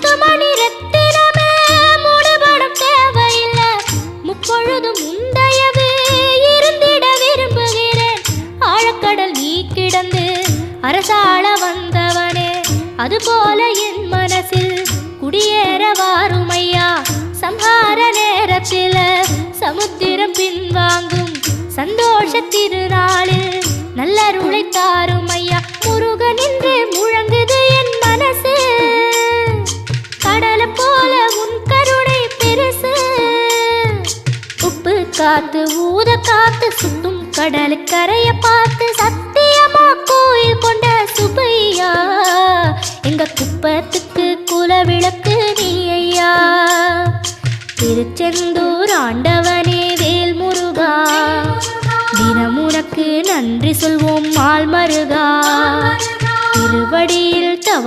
முத்துமணி ரத்தினமே மூடுபடம் தேவையில்லை, முப்பொழுதும் முந்தையவே இருந்திட விரும்புகிறேன். ஆழக்கடல் நீ கிடந்து அரசாள வந்தவனே, அதுபோல என் மனசில் குடியேற வாருமையா. சம்ஹார நேரத்தில் சமுத்திரம் பின்வாங்கும் சந்தோஷ திருநாளில் நல்லருளை தாருமையா. முருகன் என்று முழங்குது என் மனசு, கடலை போல உன் கருணை பெருசு. உப்பு காத்து ஊத காத்து சுத்தும் கடலு கரைய பார்த்து சத்தியமா கோயில் கொண்ட சுப்பையா. எங்க குப்பத்துக்கு குலவிளக்கு நீ ஐயா. திருச்செந்தூர் ஆண்டவனே வேல் முருகா, தினம் உனக்கு நன்றி சொல்வோம் மால் மருகா. திருவடியில் தவம்